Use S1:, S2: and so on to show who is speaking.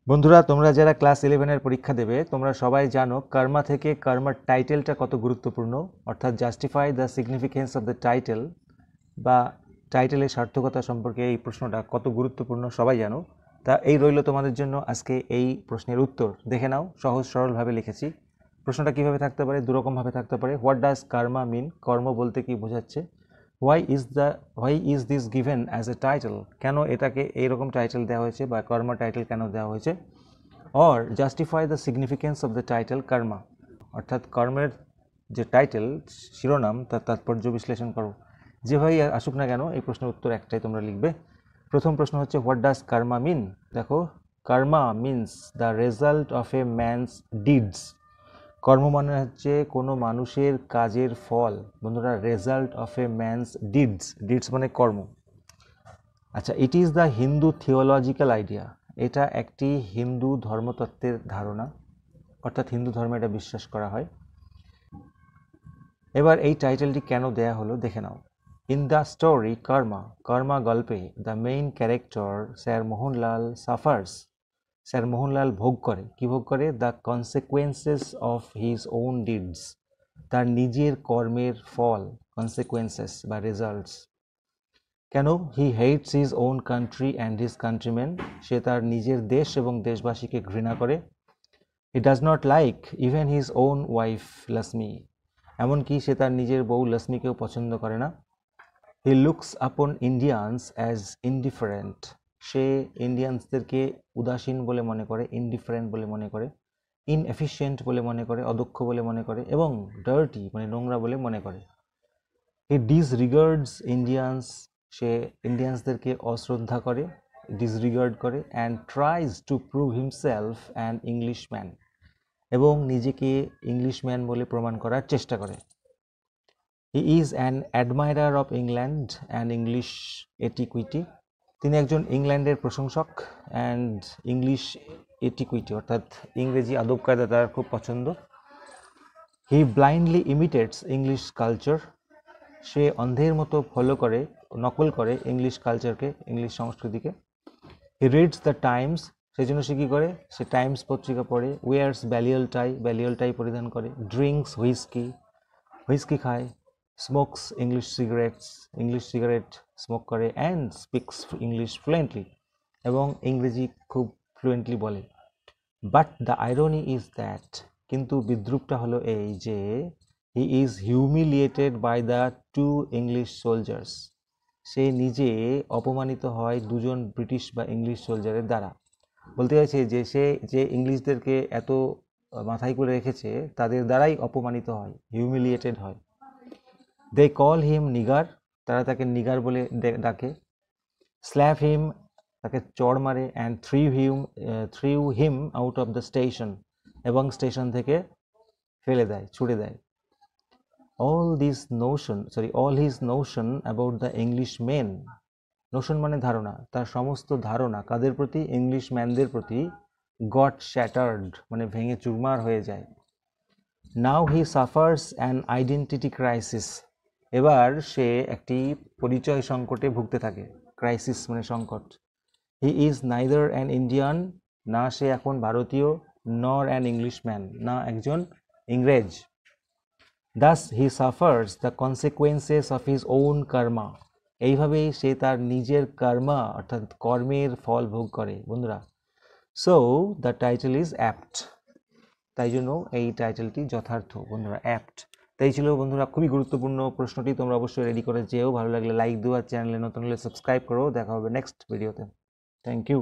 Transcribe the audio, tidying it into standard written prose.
S1: বন্ধুরা, তোমরা যারা ক্লাস 11 পরীক্ষা দেবে তোমরা সবাই জানো কর্মা থেকে কর্মার টাইটেলটা কত গুরুত্বপূর্ণ, অর্থাৎ justify the significance of the title বা টাইটেলের সার্থকতা সম্পর্কে এই প্রশ্নটা কত গুরুত্বপূর্ণ সবাই জানো। তা এই রইল তোমাদের জন্য আজকে এই প্রশ্নের উত্তর। দেখে নাও, সহজ সরলভাবে লিখেছি। প্রশ্নটা কিভাবে থাকতে পারে? দুরকমভাবে থাকতে পারে। হোয়াট ডাজ কর্মা মিন? কর্ম বলতে কি বোঝাচ্ছে? Why is this given as a title? কেন এটাকে এইরকম টাইটেল দেওয়া হয়েছে বা কর্মা টাইটেল কেন দেওয়া হয়েছে? Or justify the significance of the title Karma, অর্থাৎ কর্মের যে টাইটেল শিরোনাম তার তাৎপর্য বিশ্লেষণ করো। যেভাবেই আসুক না কেন এই প্রশ্নের উত্তর একটাই তোমরা লিখবে। প্রথম প্রশ্ন হচ্ছে হোয়াট ডাজ কর্মা মিন। দেখো, karma means the result of a man's deeds. কর্ম মানে হচ্ছে কোনো মানুষের কাজের ফল। বন্ধুরা, result of a man's deeds, deeds মানে কর্ম। আচ্ছা, it is the Hindu theological idea. এটা একটি হিন্দু ধর্মতত্ত্বের ধারণা, অর্থাৎ হিন্দু ধর্মে এটা বিশ্বাস করা হয়। এবার এই টাইটেলটি কেন দেয়া হলো দেখে নাও। In the story Karma, Karma গল্পে the main character sir Mohanlal suffers. Sir Mohanlal ভোগ করে, কি ভোগ করে? The consequences of his own deeds, তার নিজের কর্মের ফল, কনসিকুয়েন্সেস বা রেজাল্টস। কেন? He hates his own country and his countryman, সে তার নিজের দেশ এবং দেশবাসীকে ঘৃণা করে। He does not like even his own wife Lakshmi, এমনকি সে তার নিজের বউ লক্ষ্মীকেও পছন্দ করে না। হি লুকস আপন ইন্ডিয়ান্স অ্যাজ ইনডিফারেন্ট, সে ইন্ডিয়ান্সদেরকে উদাসীন বলে মনে করে, ইনডিফারেন্ট বলে মনে করে, ইনএফিশিয়েন্ট বলে মনে করে, অদক্ষ বলে মনে করে, এবং ডার্টি মানে নোংরা বলে মনে করে। হি ডিসরিগার্ডস ইন্ডিয়ান্স, সে ইন্ডিয়ান্সদেরকে অশ্রদ্ধা করে, ডিসরিগার্ড করে। And tries to prove himself an Englishman, এবং নিজেকে ইংলিশম্যান বলে প্রমাণ করার চেষ্টা করে। He is an admirer of England and English etiquette, তিনি একজন ইংল্যান্ডের প্রশংসক অ্যান্ড ইংলিশ এটিকুইটি, অর্থাৎ ইংরেজি আদব কায়দা তার খুব পছন্দ। হি ব্লাইন্ডলি ইমিটেটস ইংলিশ কালচার, সে অন্ধের মতো ফলো করে, নকল করে ইংলিশ কালচারকে, ইংলিশ সংস্কৃতিকে। হি রিডস দ্য টাইমস, সেই জন্য সে কী করে? সে টাইমস পত্রিকা পড়ে। ওয়ার্স ব্যালিয়াল টাই, ব্যালিয়াল টাই পরিধান করে। ড্রিঙ্কস হুইস্কি, হুইস্কি খায়। Smokes English cigarettes, English cigarette smoke করে। অ্যান্ড স্পিক্স ইংলিশ ফ্লুয়েন্টলি, এবং ইংরেজি খুব ফ্লুয়েন্টলি বলে। But the irony is that, কিন্তু বিদ্রুপটা হলো এই যে he is humiliated by the two English soldiers, সে নিজে অপমানিত হয় দুজন ব্রিটিশ বা ইংলিশ সোলজারের দ্বারা। বলতে চাইছে যে সে যে ইংলিশদেরকে এত মাথায় করে রেখেছে তাদের দ্বারাই অপমানিত হয়, হিউমিলিয়েটেড হয়। দে কল হিম নিগার, তারা তাকে নিগার বলে ডাকে। স্ল্যাপ হিম, তাকে চড় মারে। And threw him out of the station, এবং স্টেশন থেকে ফেলে দেয়, ছুড়ে দেয়। all his notion about the Englishmen, Notion মানে ধারণা, তার সমস্ত ধারণা কাদের প্রতি? ইংলিশ ম্যানদের প্রতি। গট শ্যাটার্ড মানে ভেঙে চুরমার হয়ে যায়। নাও হি সাফার্স অ্যান আইডেন্টিটি ক্রাইসিস, এবার সে একটি পরিচয় সংকটে ভুগতে থাকে। ক্রাইসিস মানে সংকট। He is neither an Indian, না সে এখন ভারতীয়, নর অ্যান ইংলিশম্যান, না একজন ইংরেজ। Thus he suffers the consequences of his own karma, এইভাবেই সে তার নিজের কর্মা অর্থাৎ কর্মের ফল ভোগ করে। বন্ধুরা, so the title is apt, তাই জন্য এই টাইটেলটি যথার্থ। বন্ধুরা, অ্যাপ্ট। তাই ছিল বন্ধুরা খুবই গুরুত্বপূর্ণ প্রশ্নটি, তোমরা অবশ্যই রেডি করে যেও। ভালো লাগলে লাইক দিও, আর চ্যানেলে নতুন হলে সাবস্ক্রাইব করো। দেখা হবে নেক্সট ভিডিওতে। Thank you.